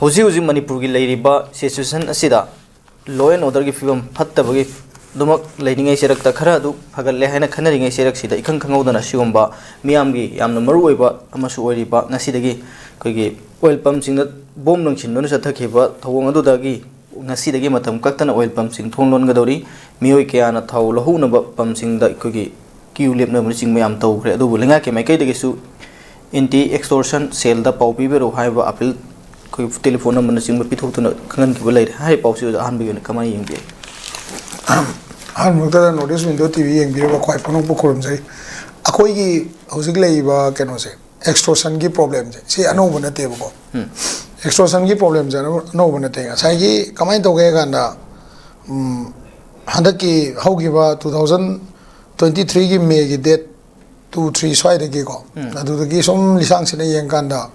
ꯍꯧꯖꯤꯛ ꯃꯅꯤꯄꯨꯔꯒꯤ ꯂꯩꯔꯤꯕ ꯁꯤꯆꯨꯋꯦꯁꯟ ꯑꯁꯤꯗ ꯂꯣ ꯑꯦꯟ ꯑꯣꯔꯗꯔꯒꯤ ꯐꯤꯕꯝ ꯐꯠꯇꯕꯒꯤ ꯑꯗꯨꯃꯛ ꯂꯩꯔꯤꯉꯩ ꯆꯩꯔꯛꯇ ꯈꯔ ꯑꯗꯨ ꯐꯒꯠꯂꯦ ꯍꯥꯏꯅ ꯈꯟꯅꯔꯤꯉꯩ ꯆꯩꯔꯛꯁꯤꯗ ꯏꯈꯪ ꯈꯪꯍꯧꯗꯅ ꯁꯤꯒꯨꯝꯕ ꯃꯤꯌꯥꯝꯒꯤ ꯌꯥꯝꯅ ꯃꯔꯨꯑꯣꯏꯕ ꯑꯃꯁꯨ ꯑꯣꯏꯔꯤꯕ ꯉꯁꯤꯗꯒꯤ ꯑꯩꯈꯣꯏꯒꯤ ꯑꯣꯏꯜ ꯄꯝꯁꯤꯡꯗ ꯕꯣꯝ ꯂꯪꯁꯤꯟꯗꯨꯅ ꯆꯠꯊꯈꯤꯕ ꯊꯧꯑꯣꯡ ꯑꯗꯨꯗꯒꯤ ꯉꯁꯤꯗꯒꯤ ꯃꯇꯝ ꯀꯛꯇꯅ ꯑꯣꯏꯜ ꯄꯝꯁꯤꯡ ꯊꯣꯡ ꯂꯣꯟꯒꯗꯧꯔꯤ ꯃꯤꯑꯣꯏ ꯀꯌꯥꯅ ꯊꯥꯎ ꯂꯧꯍꯧꯅꯕ ꯄꯝꯁꯤꯡꯗ ꯑꯩꯈꯣꯏꯒꯤ ꯀ꯭ꯌꯨ ꯂꯦꯞꯅꯕꯅꯆꯤꯡꯕ ꯌꯥꯝ ꯇꯧꯈ꯭ꯔꯦ ꯑꯗꯨꯕꯨ ꯂꯩꯉꯥꯛꯀꯤ ꯃꯥꯏꯀꯩꯗꯒꯤꯁꯨ ꯑꯦꯟꯇꯤ ꯑꯦꯛꯁꯇꯣꯔꯁꯟ ꯁꯦꯜꯗ ꯄꯥꯎ ꯄꯤꯕꯤꯔꯨ ꯍꯥꯏꯕ ꯑꯄꯤꯜ ꯑꯩꯈꯣꯏ ꯇꯦꯂꯤꯐꯣꯟ ꯅꯝꯕꯔꯅꯆꯤꯡꯕ ꯄꯤꯊꯣꯛꯇꯨꯅ ꯈꯪꯍꯟꯈꯤꯕ ꯂꯩꯔꯦ ꯍꯥꯏꯔꯤꯕ ꯄꯥꯎꯁꯤ ꯑꯍꯥꯟꯕꯒꯤ ꯑꯣꯏꯅ ꯀꯃꯥꯏꯅ ꯌꯦꯡꯕꯤ ꯑꯍꯥꯟꯕꯃꯛꯇꯗ ꯅꯣꯔꯠ ꯏꯁ ꯋꯤꯟꯗꯣ ꯇꯤꯚꯤ ꯌꯦꯡꯕꯤꯔꯤꯕ ꯈ꯭ꯋꯥꯏ ꯐꯣꯡꯗꯣꯛꯄ ꯈꯨꯔꯨꯝꯖꯩ ꯑꯩꯈꯣꯏꯒꯤ ꯍꯧꯖꯤꯛ ꯂꯩꯔꯤꯕ ꯀꯩꯅꯣꯁꯦ ꯑꯦꯛꯁꯇꯣꯔꯁꯟꯒꯤ ꯄ꯭ꯔꯣꯕ꯭ꯂꯦꯝꯁꯦ ꯁꯤ ꯑꯅꯧꯕ ꯅꯠꯇꯦꯕꯀꯣ ꯑꯦꯛꯁꯇꯣꯔꯁꯟꯒꯤ ꯄ꯭ꯔꯣꯕ꯭ꯂꯦꯝꯁꯦ ꯑꯅꯧꯕ ꯅꯠꯇꯦ ꯉꯁꯥꯏꯒꯤ ꯀꯃꯥꯏꯅ ꯇꯧꯒꯦ ꯍꯥꯏ ꯀꯥꯟꯗ ꯍꯟꯗꯛꯀꯤ ꯍꯧꯈꯤꯕ 2023ꯒꯤ ꯃꯦꯒꯤ ꯗꯦꯠ 2-3 ꯁ꯭ꯋꯥꯏꯗꯒꯤꯀꯣ ꯑꯗꯨꯗꯒꯤ ꯁꯨꯝ ꯂꯤꯁꯥꯡꯁꯤꯅ ꯌꯦꯡꯀꯥꯟꯗ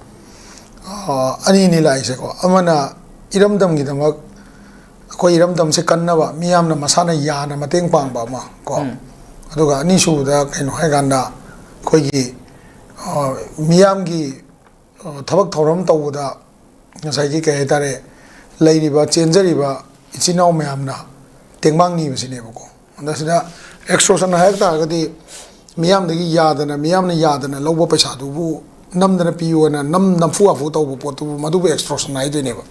ꯑꯅꯤ ꯂꯥꯛꯏꯁꯦꯀꯣ ꯑꯃꯅ ꯏꯔꯝꯗꯝꯒꯤꯗꯃꯛ ꯑꯩꯈꯣꯏ ꯏꯔꯝꯗꯝꯁꯦ ꯀꯟꯅꯕ ꯃꯤꯌꯥꯝꯅ ꯃꯁꯥꯅ ꯌꯥꯅ ꯃꯇꯦꯡ ꯄꯥꯡꯕ ꯑꯃ ꯀꯣ ꯑꯗꯨꯒ ꯑꯅꯤꯁꯨꯕꯗ ꯀꯩꯅꯣ ꯍꯥꯏ ꯀꯥꯟꯗ ꯑꯩꯈꯣꯏꯒꯤ ꯃꯤꯌꯥꯝꯒꯤ ꯊꯕꯛ ꯊꯧꯔꯝ ꯇꯧꯕꯗ ꯉꯁꯥꯏꯒꯤ ꯀꯩ ꯍꯥꯏꯇꯥꯔꯦ ꯂꯩꯔꯤꯕ ꯆꯦꯟꯖꯔꯤꯕ ꯏꯆꯤꯟ ꯏꯅꯥꯎ ꯃꯌꯥꯝꯅ ꯇꯦꯡꯕꯥꯡ ꯅꯤꯕꯁꯤꯅꯦꯕꯀꯣ ꯑꯗꯨꯗ ꯑꯦꯛꯁꯇꯣꯔꯁꯟ ꯍꯥꯏꯕ ꯇꯥꯔꯒꯗꯤ ꯃꯤꯌꯥꯝꯗꯒꯤ ꯃꯤꯌꯥꯝꯅ ꯌꯥꯗꯅ ꯂꯧꯕ ꯄꯩꯁꯥꯗꯨꯕꯨ ꯅꯝꯗꯅ ꯄꯤꯌꯣꯅ ꯅꯝꯐꯨ ꯍꯥꯐꯨ ꯇꯧꯕ ꯄꯣꯠꯇꯨꯕꯨ ꯃꯗꯨꯕꯨ ꯑꯦꯛꯁꯇꯣꯔꯁꯟ ꯍꯥꯏꯗꯣꯏꯅꯦꯕ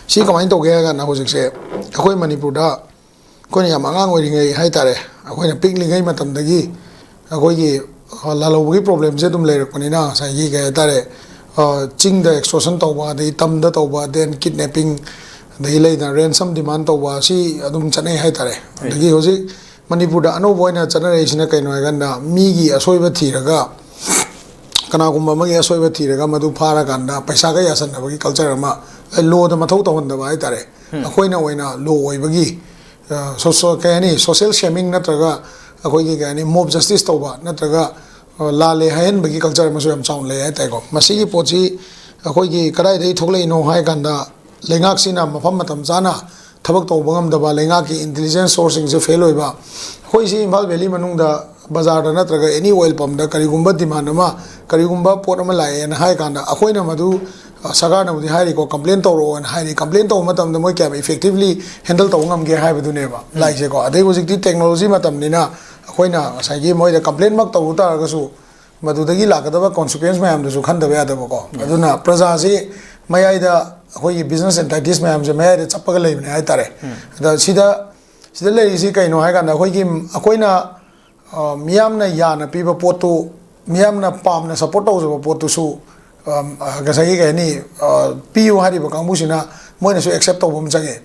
ꯁꯤ ꯀꯃꯥꯏꯅ ꯇꯧꯒꯦ ꯍꯥꯏ ꯀꯥꯟꯗ ꯍꯧꯖꯤꯛꯁꯦ ꯑꯩꯈꯣꯏ ꯃꯅꯤꯄꯨꯔꯗ ꯑꯩꯈꯣꯏꯅ ꯌꯥꯝ ꯑꯉꯥꯡ ꯑꯣꯏꯔꯤꯉꯩ ꯍꯥꯏꯇꯥꯔꯦ ꯑꯩꯈꯣꯏꯅ ꯄꯤꯛꯂꯤꯉꯩ ꯃꯇꯝꯗꯒꯤ ꯑꯩꯈꯣꯏꯒꯤ ꯂꯥꯜꯍꯧꯕꯒꯤ ꯄ꯭ꯔꯣꯕ꯭ꯂꯦꯝꯁꯦ ꯑꯗꯨꯝ ꯂꯩꯔꯛꯄꯅꯤꯅ ꯉꯁꯥꯏꯒꯤ ꯀꯩ ꯍꯥꯏꯇꯥꯔꯦ ꯆꯤꯡꯗ ꯑꯦꯛꯁꯇꯣꯔꯁꯟ ꯇꯧꯕ ꯑꯗꯩ ꯇꯝꯗ ꯇꯧꯕ ꯗꯦꯟ ꯀꯤꯠꯅꯦꯄꯤꯡ ꯑꯗꯒꯤ ꯂꯩꯗꯅ ꯔꯦꯟꯁꯝ ꯗꯤꯃꯥꯟ ꯇꯧꯕ ꯁꯤ ꯑꯗꯨꯝ ꯆꯠꯅꯩ ꯍꯥꯏꯇꯥꯔꯦ ꯑꯗꯒꯤ ꯍꯧꯖꯤꯛ ꯃꯅꯤꯄꯨꯔꯗ ꯑꯅꯧꯕ ꯑꯣꯏꯅ ꯆꯠꯅꯔꯛꯏꯁꯤꯅ ꯀꯩꯅꯣ ꯍꯥꯏꯀꯥꯟꯗ ꯃꯤꯒꯤ ꯑꯁꯣꯏꯕ ꯊꯤꯔꯒ ꯀꯅꯥꯒꯨꯝꯕ ꯑꯃꯒꯤ ꯑꯁꯣꯏꯕ ꯊꯤꯔꯒ ꯃꯗꯨ ꯐꯥꯔꯀꯥꯟꯗ ꯄꯩꯁꯥꯒ ꯌꯥꯁꯟꯅꯕꯒꯤ ꯀꯜꯆꯔ ꯑꯃ ꯂꯣꯗ ꯃꯊꯧ ꯇꯧꯍꯟꯗꯕ ꯍꯥꯏꯇꯥꯔꯦ ꯑꯩꯈꯣꯏꯅ ꯑꯣꯏꯅ ꯂꯣ ꯑꯣꯏꯕꯒꯤ ꯀꯩ ꯍꯥꯏꯅꯤ ꯁꯣꯁꯤꯌꯦꯜ ꯁꯦꯃꯤꯡ ꯅꯠꯇ꯭ꯔꯒ ꯑꯩꯈꯣꯏꯒꯤ ꯀꯩ ꯍꯥꯏꯅꯤ ꯃꯣb ꯖꯁꯇꯤꯁ ꯇꯧꯕ ꯅꯠꯇ꯭ꯔꯒ ꯂꯥꯜꯂꯦ ꯍꯥꯏꯍꯟꯕꯒꯤ ꯀꯜꯆꯔ ꯑꯃꯁꯨ ꯌꯥꯝ ꯆꯥꯎꯅ ꯂꯩ ꯍꯥꯏꯇꯥꯔꯦꯀꯣ ꯃꯁꯤꯒꯤ ꯄꯣꯠꯁꯤ ꯑꯩꯈꯣꯏꯒꯤ ꯀꯗꯥꯏꯗꯒꯤ ꯊꯣꯛꯂꯛꯏꯅꯣ ꯍꯥꯏ ꯀꯥꯟꯗ ꯂꯩꯉꯥꯛꯁꯤꯅ ꯃꯐꯝ ꯃꯇꯝ ꯆꯥꯅ ꯊꯕꯛ ꯇꯧꯕ ꯉꯝꯗꯕ ꯂꯩꯉꯥꯛꯀꯤ ꯏꯟꯇꯦꯂꯤꯖꯦꯟꯁ ꯁꯣꯔꯁꯁꯤꯡꯁꯦ ꯐꯦꯜ ꯑꯣꯏꯕ ꯑꯩꯈꯣꯏꯁꯤ ꯏꯝꯐꯥꯜ ꯚꯦꯂꯤ ꯃꯅꯨꯡꯗ ꯕꯖꯥꯔꯗ ꯅꯠꯇ꯭ꯔꯒ ꯑꯦꯅꯤ ꯑꯣꯏꯜ ꯄꯝꯗ ꯀꯔꯤꯒꯨꯝꯕ ꯗꯤꯃꯥꯟ ꯑꯃ ꯀꯔꯤꯒꯨꯝꯕ ꯄꯣꯠ ꯑꯃ ꯂꯥꯛꯑꯦꯅ ꯍꯥꯏ ꯀꯥꯟꯗ ꯑꯩꯈꯣꯏꯅ ꯃꯗꯨ ꯁꯔꯀꯥꯔꯅꯕꯨꯗꯤ ꯍꯥꯏꯔꯤꯀꯣ ꯀꯝꯄ꯭ꯂꯦꯟ ꯇꯧꯔꯛꯑꯣꯅ ꯍꯥꯏꯔꯤ ꯀꯝꯄ꯭ꯂꯦꯟ ꯇꯧꯕ ꯃꯇꯝꯗ ꯃꯣꯏ ꯀꯌꯥꯝ ꯏꯐꯦꯛꯇꯤꯚꯂꯤ ꯍꯦꯟꯗꯜ ꯇꯧꯕ ꯉꯝꯒꯦ ꯍꯥꯏꯕꯗꯨꯅꯦꯕ ꯂꯥꯛꯏꯁꯦꯀꯣ ꯑꯗꯩ ꯍꯧꯖꯤꯛꯇꯤ ꯇꯦꯛꯅꯣꯂꯣꯖꯤ ꯃꯇꯝꯅꯤꯅ ꯑꯩꯈꯣꯏꯅ ꯉꯁꯥꯏꯒꯤ ꯃꯣꯏꯗ ꯀꯝꯄ꯭ꯂꯦꯟꯃꯛ ꯇꯧꯕ ꯇꯥꯔꯒꯁꯨ ꯃꯗꯨꯗꯒꯤ ꯂꯥꯛꯀꯗꯕ ꯀꯣꯟꯁꯤꯀ꯭ꯋꯦꯟꯁ ꯃꯌꯥꯝꯗꯨꯁꯨ ꯈꯟꯗꯕ ꯌꯥꯗꯕꯀꯣ ꯑꯗꯨꯅ ꯄ꯭ꯔꯖꯥꯁꯤ ꯃꯌꯥꯏꯗ ꯑꯩꯈꯣꯏꯒꯤ ꯕꯤꯖꯤꯅꯦꯁ ꯑꯦꯟꯇꯥꯏꯇꯤꯁ ꯃꯌꯥꯝꯁꯦ ꯃꯌꯥꯏꯗ ꯆꯞꯄꯒ ꯂꯩꯕꯅꯦ ꯍꯥꯏꯇꯥꯔꯦ ꯑꯗ ꯁꯤꯗ ꯂꯩꯔꯤꯁꯤ ꯀꯩꯅꯣ ꯍꯥꯏ ꯀꯥꯟꯗ ꯑꯩꯈꯣꯏꯅ ꯃꯤꯌꯥꯝꯅ ꯌꯥꯅ ꯄꯤꯕ ꯄꯣꯠꯇꯨ ꯃꯤꯌꯥꯝꯅ ꯄꯥꯝꯅ ꯁꯞꯄꯣꯔꯠ ꯇꯧꯖꯕ ꯄꯣꯠꯇꯨꯁꯨ ꯉꯁꯥꯏꯒꯤ ꯀꯩ ꯍꯥꯏꯅꯤ ꯄꯤꯌꯨ ꯍꯥꯏꯔꯤꯕ ꯀꯥꯡꯕꯨꯁꯤꯅ ꯃꯣꯏꯅꯁꯨ ꯑꯦꯛꯁꯦꯞ ꯇꯧꯕ ꯑꯃ ꯆꯪꯉꯦ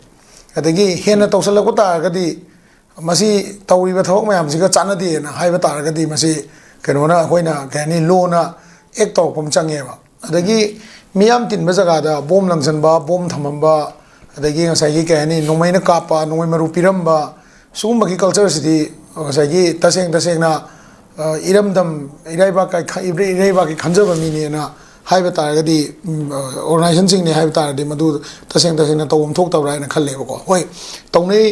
ꯑꯗꯒꯤ ꯍꯦꯟꯅ ꯇꯧꯁꯜꯂꯛꯄ ꯇꯥꯔꯒꯗꯤ ꯃꯁꯤ ꯇꯧꯔꯤꯕ ꯊꯕꯛ ꯃꯌꯥꯝꯁꯤꯒ ꯆꯥꯟꯅꯗꯦꯅ ꯍꯥꯏꯕ ꯇꯥꯔꯒꯗꯤ ꯃꯁꯤ ꯀꯩꯅꯣꯅ ꯑꯩꯈꯣꯏꯅ ꯀꯩ ꯍꯥꯏꯅꯤ ꯂꯣꯅ ꯑꯦꯛ ꯇꯧꯔꯛꯄ ꯑꯃ ꯆꯪꯉꯦꯕ ꯑꯗꯒꯤ ꯃꯤꯌꯥꯝ ꯇꯤꯟꯕ ꯖꯒꯥꯗ ꯕꯣꯝ ꯂꯪꯁꯤꯟꯕ ꯕꯣꯝ ꯊꯝꯃꯝꯕ ꯑꯗꯒꯤ ꯉꯁꯥꯏꯒꯤ ꯀꯩ ꯍꯥꯏꯅꯤ ꯅꯣꯡꯃꯩꯅ ꯀꯥꯞꯄ ꯅꯣꯡꯃꯩ ꯃꯔꯨ ꯄꯤꯔꯝꯕ ꯁꯤꯒꯨꯝꯕꯒꯤ ꯀꯜꯆꯔꯁꯤꯗꯤ ꯉꯁꯥꯏꯒꯤ ꯇꯁꯦꯡꯅ ꯏꯔꯩꯕꯥꯛꯀꯤ ꯈꯟꯖꯕ ꯃꯤꯅꯦꯅ ꯍꯥꯏꯕ ꯇꯥꯔꯒꯗꯤ ꯑꯣꯔꯒꯅꯥꯏꯖꯦꯁꯟꯁꯤꯡꯅꯦ ꯍꯥꯏꯕ ꯇꯥꯔꯒꯗꯤ ꯃꯗꯨ ꯇꯁꯦꯡꯅ ꯇꯧꯐꯝ ꯊꯣꯛꯇꯕ꯭ꯔꯥ ꯍꯥꯏꯅ ꯈꯜꯂꯦꯕꯀꯣ ꯍꯣꯏ ꯇꯧꯅꯩ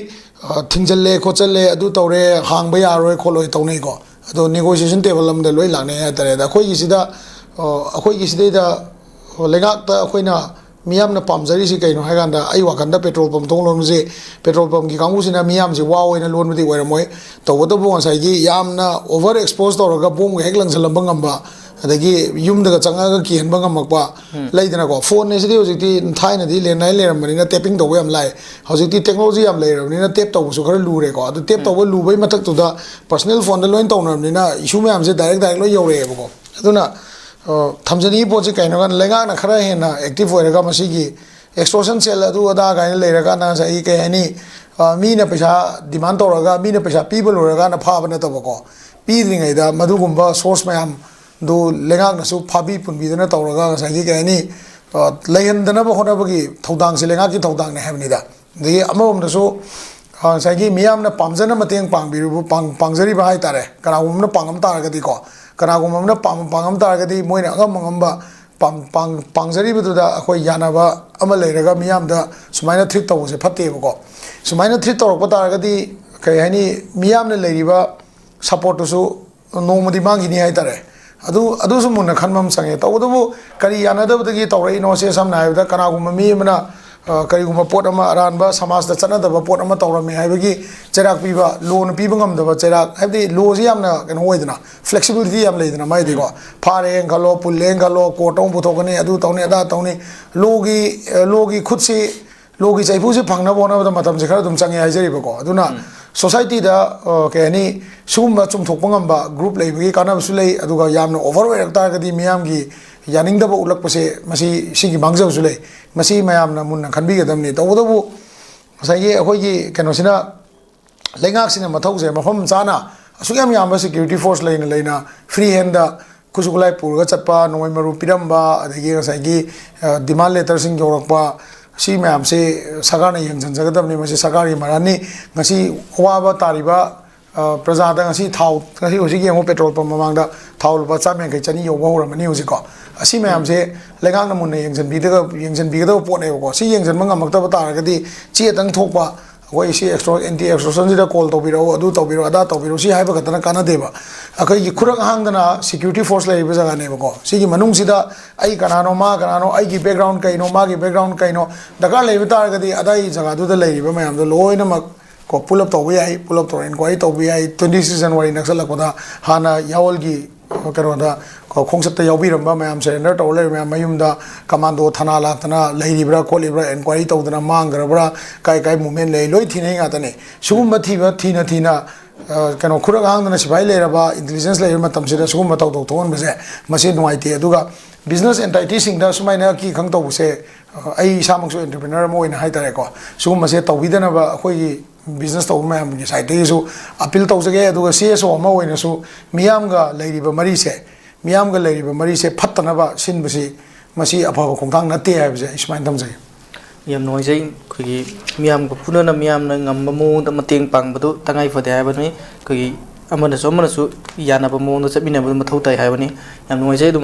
ꯊꯤꯡꯖꯤꯜꯂꯦ ꯈꯣꯠꯆꯜꯂꯦ ꯑꯗꯨ ꯇꯧꯔꯦ ꯍꯥꯡꯕ ꯌꯥꯔꯣꯏ ꯈꯣꯠꯂꯣꯏ ꯇꯧꯅꯩꯀꯣ ꯑꯗꯣ ꯅꯦꯒꯣꯁꯤꯌꯦꯁꯟ ꯇꯦꯕꯜ ꯑꯃꯗ ꯂꯣꯏ ꯂꯥꯛꯅꯩ ꯍꯥꯏꯇꯥꯔꯦ ꯑꯗ ꯑꯩꯈꯣꯏꯒꯤꯁꯤꯗꯩꯗ ꯂꯩꯉꯥꯛꯇ ꯑꯩꯈꯣꯏꯅ ꯃꯤꯌꯥꯝꯅ ꯄꯥꯝꯖꯔꯤꯁꯤ ꯀꯩꯅꯣ ꯍꯥꯏ ꯀꯥꯟꯗ ꯑꯩ ꯋꯥꯈꯜꯗ ꯄꯦꯇ꯭ꯔꯣꯜ ꯄꯝ ꯊꯣꯡ ꯂꯣꯟꯕꯁꯤ ꯄꯦꯇ꯭ꯔꯣꯜ ꯄꯝꯒꯤ ꯀꯥꯡꯕꯨꯁꯤꯅ ꯃꯤꯌꯥꯝꯁꯦ ꯋꯥ ꯑꯣꯏꯅ ꯂꯣꯟꯕꯗꯤ ꯑꯣꯏꯔꯝꯃꯣꯏ ꯇꯧꯕꯇꯕꯨ ꯉꯁꯥꯏꯒꯤ ꯌꯥꯝꯅ ꯑꯣꯚꯔ ꯑꯦꯛꯁꯄꯣꯖ ꯇꯧꯔꯒ ꯕꯣꯝꯒ ꯍꯦꯛ ꯂꯪꯁꯤꯜꯂꯝꯕ ꯉꯝꯕ ꯑꯗꯒꯤ ꯌꯨꯝꯗꯒ ꯆꯪꯉꯒ ꯀꯤꯍꯟꯕ ꯉꯝꯃꯛꯄ ꯂꯩꯗꯅꯀꯣ ꯐꯣꯟ ꯑꯁꯤꯗꯤ ꯍꯧꯖꯤꯛꯇꯤ ꯊꯥꯏꯅꯗꯤ ꯂꯦꯟꯂꯥꯏꯟ ꯂꯩꯔꯝꯕꯅꯤꯅ ꯇꯦꯞꯄꯤꯡ ꯇꯧꯕ ꯌꯥꯝ ꯂꯥꯏ ꯍꯧꯖꯤꯛꯇꯤ ꯇꯦꯛꯅꯣꯂꯣꯖꯤ ꯌꯥꯝ ꯂꯩꯔꯕꯅꯤꯅ ꯇꯦꯞ ꯇꯧꯕꯁꯨ ꯈꯔ ꯂꯨꯔꯦꯀꯣ ꯑꯗꯨ ꯇꯦꯞ ꯇꯧꯕ ꯂꯨꯕꯩ ꯃꯊꯛꯇꯨꯗ ꯄꯔꯁꯣꯅꯦꯜ ꯐꯣꯟꯗ ꯂꯣꯏ ꯇꯧꯅꯔꯕꯅꯤ나 ꯏꯁꯨ ꯃꯌꯥꯝꯁꯦ ꯗꯥꯏꯔꯦꯛ ꯂꯣꯏ ꯌꯧꯔꯛꯑꯦꯕꯀꯣ ꯑꯗꯨꯅ ꯊꯝꯖꯅꯤꯡꯉꯤ ꯄꯣꯠꯁꯤ ꯀꯩꯅꯣ ꯀꯥꯟꯗ ꯂꯩꯉꯥꯛꯅ ꯈꯔ ꯍꯦꯟꯅ ꯑꯦꯛꯇꯤꯚ ꯑꯣꯏꯔꯒ ꯃꯁꯤꯒꯤ ꯑꯦꯛꯁꯇꯣꯔꯁꯟ ꯁꯦꯜ ꯑꯗꯨ ꯑꯗꯥ ꯀꯥꯏꯅ ꯂꯩꯔꯀꯥꯟꯗ ꯉꯁꯥꯏꯒꯤ ꯀꯩ ꯍꯥꯏꯅꯤ ꯃꯤꯅ ꯄꯩꯁꯥ ꯗꯤꯃꯥꯟ ꯇꯧꯔꯒ ꯃꯤꯅ ꯄꯩꯁꯥ ꯄꯤꯕ ꯂꯣꯏꯔꯀꯥꯟꯗ ꯐꯥꯕ ꯅꯠꯇꯕꯀꯣ ꯄꯤꯗ꯭ꯔꯤꯉꯩꯗ ꯃꯗꯨꯒꯨꯝꯕ ꯁꯣꯔꯁ ꯃꯌꯥꯝꯗꯨ ꯂꯩꯉꯥꯛꯅꯁꯨ ꯐꯥꯕꯤ ꯄꯨꯟꯕꯤꯗꯅ ꯇꯧꯔꯒ ꯉꯁꯥꯏꯒꯤ ꯀꯩ ꯍꯥꯏꯅꯤ ꯂꯩꯍꯟꯗꯅꯕ ꯍꯣꯠꯅꯕꯒꯤ ꯊꯧꯗꯥꯡꯁꯤ ꯂꯩꯉꯥꯛꯀꯤ ꯊꯧꯗꯥꯡꯅꯤ ꯍꯥꯏꯕꯅꯤꯗ ꯑꯗꯒꯤ ꯑꯃꯔꯣꯝꯗꯁꯨ ꯉꯁꯥꯏꯒꯤ ꯃꯤꯌꯥꯝꯅ ꯄꯥꯝꯖꯅ ꯃꯇꯦꯡ ꯄꯥꯡꯖꯔꯤꯕ ꯍꯥꯏꯇꯥꯔꯦ ꯀꯅꯥꯒꯨꯝꯕ ꯑꯃꯅ ꯄꯥꯡꯉꯝ ꯇꯥꯔꯒꯗꯤꯀꯣ ꯀꯅꯥꯒꯨꯝꯕ ꯑꯃꯅ ꯄꯥꯡꯉꯝ ꯇꯥꯔꯒꯗꯤ ꯃꯣꯏꯅ ꯑꯉꯝꯕ ꯄꯥꯡꯖꯔꯤꯕꯗꯨꯗ ꯑꯩꯈꯣꯏ ꯌꯥꯅꯕ ꯑꯃ ꯂꯩꯔꯒ ꯃꯤꯌꯥꯝꯗ ꯁꯨꯃꯥꯏꯅ ꯊ꯭ꯔꯤꯠ ꯇꯧꯕꯁꯦ ꯐꯠꯇꯦꯕꯀꯣ ꯁꯨꯃꯥꯏꯅ ꯊ꯭ꯔꯤꯠ ꯇꯧꯔꯛꯄ ꯇꯥꯔꯒꯗꯤ ꯀꯩ ꯍꯥꯏꯅꯤ ꯃꯤꯌꯥꯝꯅ ꯂꯩꯔꯤꯕ ꯁꯞꯄꯣꯔꯠꯇꯨꯁꯨ ꯅꯣꯡꯃꯗꯤ ꯃꯥꯡꯈꯤꯅꯤ ꯍꯥꯏꯇꯥꯔꯦ ꯑꯗꯨꯁꯨ ꯃꯨꯟꯅ ꯈꯟꯕ ꯑꯃ ꯆꯪꯉꯦ ꯇꯧꯕꯇꯕꯨ ꯀꯔꯤ ꯌꯥꯅꯗꯕꯗꯒꯤ ꯇꯧꯔꯛꯏꯅꯣꯁꯦ ꯁꯝꯅ ꯍꯥꯏꯔꯕꯗ ꯀꯅꯥꯒꯨꯝꯕ ꯃꯤ ꯑꯃꯅ ꯀꯔꯤꯒꯨꯝꯕ ꯄꯣꯠ ꯑꯃ ꯑꯔꯥꯟꯕ ꯁꯃꯥꯖꯗ ꯆꯠꯅꯗꯕ ꯄꯣꯠ ꯑꯃ ꯇꯧꯔꯝꯃꯦ ꯍꯥꯏꯕꯒꯤ ꯆꯩꯔꯥꯛ ꯄꯤꯕ ꯂꯣꯅ ꯄꯤꯕ ꯉꯝꯗꯕ ꯆꯩꯔꯥꯛ ꯍꯥꯏꯕꯗꯤ ꯂꯣꯁꯤ ꯌꯥꯝꯅ ꯀꯩꯅꯣ ꯑꯣꯏꯗꯅ ꯐ꯭ꯂꯦꯛꯁꯤꯕꯤꯂꯤꯇꯤ ꯌꯥꯝ ꯂꯩꯗꯅ ꯃꯥꯏꯗꯤꯀꯣ ꯐꯥꯔꯦ ꯈꯜꯂꯣ ꯄꯨꯜꯂꯦ ꯈꯜꯂꯣ ꯀꯣꯔꯠ ꯑꯃ ꯄꯨꯊꯣꯛꯀꯅꯤ ꯑꯗꯨ ꯇꯧꯅꯤ ꯑꯗꯥ ꯇꯧꯅꯤ ꯂꯣꯒꯤ ꯈꯨꯠꯁꯤ ꯂꯣꯒꯤ ꯆꯩꯐꯨꯁꯤ ꯐꯪꯅꯕ ꯍꯣꯠꯅꯕꯗ ꯃꯇꯝꯁꯤ ꯈꯔ ꯑꯗꯨꯝ ꯆꯪꯉꯦ ꯍꯥꯏꯖꯔꯤꯕꯀꯣ ꯑꯗꯨꯅ ꯁꯣꯁꯥꯏꯇꯤꯗ ꯀꯩ ꯍꯥꯏꯅꯤ ꯁꯤꯒꯨꯝꯕ ꯆꯨꯝꯊꯣꯛꯄ ꯉꯝꯕ ꯒ꯭ꯔꯨꯞ ꯂꯩꯕꯒꯤ ꯀꯥꯟꯅꯕꯁꯨ ꯂꯩ ꯑꯗꯨꯒ ꯌꯥꯝꯅ ꯑꯣꯚꯔ ꯑꯣꯏꯔꯛ ꯇꯥꯔꯒꯗꯤ ꯃꯤꯌꯥꯝꯒꯤ ꯌꯥꯅꯤꯡꯗꯕ ꯎꯠꯂꯛꯄꯁꯦ ꯁꯤꯒꯤ ꯃꯥꯡꯖꯕꯁꯨ ꯂꯩ ꯃꯁꯤ ꯃꯌꯥꯝꯅ ꯃꯨꯟꯅ ꯈꯟꯕꯤꯒꯗꯕꯅꯤ ꯇꯧꯕꯇꯕꯨ ꯉꯁꯥꯏꯒꯤ ꯑꯩꯈꯣꯏꯒꯤ ꯀꯩꯅꯣꯁꯤꯅ ꯂꯩꯉꯥꯛꯁꯤꯅ ꯃꯊꯧꯁꯦ ꯃꯐꯝ ꯆꯥꯅ ꯑꯁꯨꯛ ꯌꯥꯝꯕ ꯁꯦꯀ꯭ꯌꯨꯔꯤꯇꯤ ꯐꯣꯔꯁ ꯂꯩꯅ ꯐ꯭ꯔꯤ ꯍꯦꯟꯗ ꯈꯨꯠꯁꯨ ꯈꯨꯠꯂꯥꯏ ꯄꯨꯔꯒ ꯆꯠꯄ ꯅꯣꯡꯃꯩ ꯃꯔꯨ ꯄꯤꯔꯝꯕ ꯑꯗꯒꯤ ꯉꯁꯥꯏꯒꯤ ꯗꯤꯃꯥꯟ ꯂꯦꯇꯔꯁꯤꯡ ꯌꯧꯔꯛꯄ ꯁꯤ ꯃꯌꯥꯝꯁꯦ ꯁꯔꯀꯥꯔꯅ ꯌꯦꯡꯁꯤꯟꯖꯒꯗꯕꯅꯤ ꯃꯁꯤ ꯁꯔꯀꯥꯔꯒꯤ ꯃꯔꯥꯟꯅꯤ ꯉꯁꯤ ꯑꯋꯥꯕ ꯇꯥꯔꯤꯕ ꯄ꯭ꯔꯖꯥꯗ ꯉꯁꯤ ꯊꯥꯎ ꯉꯁꯤ ꯍꯧꯖꯤꯛ ꯌꯦꯡꯉꯨ ꯄꯦꯇ꯭ꯔꯣꯜ ꯄꯝ ꯃꯃꯥꯡꯗ ꯊꯥꯎ ꯂꯨꯄꯥ 150 100 ꯌꯧꯕ ꯍꯧꯔꯝꯃꯅꯤ ꯍꯧꯖꯤꯛꯀꯣ ꯑꯁꯤ ꯃꯌꯥꯝꯁꯦ ꯂꯩꯉꯥꯛꯅ ꯃꯨꯟꯅ ꯌꯦꯡꯁꯤꯟꯕꯤꯒꯗꯕ ꯄꯣꯠꯅꯦꯕꯀꯣ ꯁꯤ ꯌꯦꯡꯁꯤꯟꯕ ꯉꯝꯃꯛꯇꯕ ꯇꯥꯔꯒꯗꯤ ꯆꯦꯇꯪ ꯊꯣꯛꯄ ꯑꯩꯈꯣꯏ ꯁꯤ ꯑꯦꯟꯇꯤ ꯑꯦꯛꯁꯇꯣꯔꯁꯟꯁꯤꯗ ꯀꯣꯜ ꯇꯧꯕꯤꯔꯛꯎ ꯑꯗꯨ ꯇꯧꯕꯤꯔꯛꯎ ꯑꯗꯥ ꯇꯧꯕꯤꯔꯛꯎ ꯁꯤ ꯍꯥꯏꯕ ꯈꯛꯇꯅ ꯀꯥꯟꯅꯗꯦꯕ ꯑꯩꯈꯣꯏꯒꯤ ꯈꯨꯔꯛ ꯍꯥꯡꯗꯅ ꯁꯦꯀ꯭ꯌꯨꯔꯤꯇꯤ ꯐꯣꯔꯁ ꯂꯩꯔꯤꯕ ꯖꯒꯥꯅꯦꯕꯀꯣ ꯁꯤꯒꯤ ꯃꯅꯨꯡꯁꯤꯗ ꯑꯩ ꯀꯅꯥꯅꯣ ꯃꯥ ꯀꯅꯥꯅꯣ ꯑꯩꯒꯤ ꯕꯦꯛꯒ꯭ꯔꯥꯎꯟ ꯀꯩꯅꯣ ꯃꯥꯒꯤ ꯕꯦꯛꯒ꯭ꯔꯥꯎꯟ ꯀꯩꯅꯣ ꯗꯔꯀꯥꯔ ꯂꯩꯕ ꯇꯥꯔꯒꯗꯤ ꯑꯗꯥꯏ ꯖꯒꯥꯗꯨꯗ ꯂꯩꯔꯤꯕ ꯃꯌꯥꯝꯗꯣ ꯂꯣꯏꯅꯃꯛ ꯀꯣ ꯄꯨꯜ ꯑꯞ ꯇꯧꯕ ꯌꯥꯏ ꯄꯨꯜ ꯑꯞ ꯇꯧꯔ ꯏꯟꯀ꯭ꯋꯥꯏꯔꯤ ꯇꯧꯕ ꯌꯥꯏ 26 ꯖꯅꯋꯥꯔꯤ ꯅꯛꯁꯜꯂꯛꯄꯗ ꯍꯥꯟꯅ ꯌꯥꯋꯜꯒꯤ ꯀꯩꯅꯣꯗ ꯈꯣꯡꯆꯠꯇ ꯌꯥꯎꯕꯤꯔꯝꯕ ꯃꯌꯥꯝ ꯁꯔꯦꯟꯗꯔ ꯇꯧꯔ ꯂꯩꯔꯤꯕ ꯃꯌꯥꯝ ꯃꯌꯨꯝꯗ ꯀꯃꯥꯟꯗꯣ ꯊꯅꯥ ꯂꯥꯛꯇꯅ ꯂꯩꯔꯤꯕ꯭ꯔꯥ ꯈꯣꯠꯂꯤꯕ꯭ꯔꯥ ꯏꯟꯀ꯭ꯋꯥꯏꯔꯤ ꯇꯧꯗꯅ ꯃꯥꯡꯈ꯭ꯔꯕ꯭ꯔꯥ ꯀꯥꯏ ꯃꯨꯚꯃꯦꯟ ꯂꯩ ꯂꯣꯏ ꯊꯤꯅꯩ ꯉꯥꯛꯇꯅꯦ ꯁꯤꯒꯨꯝꯕ ꯊꯤꯅ ꯀꯩꯅꯣ ꯈꯨꯔꯛ ꯍꯥꯡꯗꯅ ꯁꯤꯐꯥꯏ ꯂꯩꯔꯕ ꯏꯟꯇꯦꯂꯤꯖꯦꯟꯁ ꯂꯩꯔꯤꯕ ꯃꯇꯝꯁꯤꯗ ꯁꯤꯒꯨꯝꯕ ꯊꯧꯗꯣꯛ ꯊꯣꯛꯍꯟꯕꯁꯦ ꯃꯁꯤ ꯅꯨꯡꯉꯥꯏꯇꯦ ꯑꯗꯨꯒ ꯕꯤꯖꯤꯅꯦꯁ ꯑꯦꯟꯇꯥꯏꯇꯤꯁꯤꯡꯗ ꯁꯨꯃꯥꯏꯅ ꯈꯪ ꯇꯧꯕꯁꯦ ꯑꯩ ꯏꯁꯥꯃꯛꯁꯨ ꯑꯦꯟꯇꯔꯄ꯭ꯔꯤꯅꯔ ꯑꯃ ꯑꯣꯏꯅ ꯍꯥꯏꯇꯥꯔꯦꯀꯣ ꯁꯤꯒꯨꯝꯕꯁꯦ ꯇꯧꯕꯤꯗꯅꯕ ꯑꯩꯈꯣꯏꯒꯤ ꯕꯤꯖꯤꯅꯦꯁ ꯇꯧꯕ ꯃꯌꯥꯝꯒꯤ ꯁꯥꯏꯠꯇꯒꯤꯁꯨ ꯑꯄꯤꯜ ꯇꯧꯖꯒꯦ ꯑꯗꯨꯒ CSO ꯑꯃ ꯑꯣꯏꯅꯁꯨ ꯃꯤꯌꯥꯝꯒ ꯂꯩꯔꯤꯕ ꯃꯔꯤꯁꯦ ꯐꯠꯇꯅꯕ ꯁꯤꯟꯕꯁꯤ ꯃꯁꯤ ꯑꯐꯕ ꯈꯣꯡꯊꯥꯡ ꯅꯠꯇꯦ ꯍꯥꯏꯕꯁꯦ ꯑꯩ ꯁꯨꯃꯥꯏꯅ ꯊꯝꯖꯒꯦ ꯌꯥꯝ ꯅꯨꯡꯉꯥꯏꯖꯩ ꯑꯩꯈꯣꯏꯒꯤ ꯃꯤꯌꯥꯝꯒ ꯄꯨꯟꯅ ꯃꯤꯌꯥꯝꯅ ꯉꯝꯕ ꯃꯑꯣꯡꯗ ꯃꯇꯦꯡ ꯄꯥꯡꯕꯗꯨ ꯇꯉꯥꯏ ꯐꯗꯦ ꯍꯥꯏꯕꯅꯤ ꯑꯩꯈꯣꯏꯒꯤ ꯑꯃꯅꯁꯨ ꯌꯥꯅꯕ ꯃꯑꯣꯡꯗ ꯆꯠꯃꯤꯟꯅꯕꯗꯨ ꯃꯊꯧ ꯇꯥꯏ ꯍꯥꯏꯕꯅꯤ ꯌꯥꯝ ꯅꯨꯡꯉꯥꯏꯖꯩ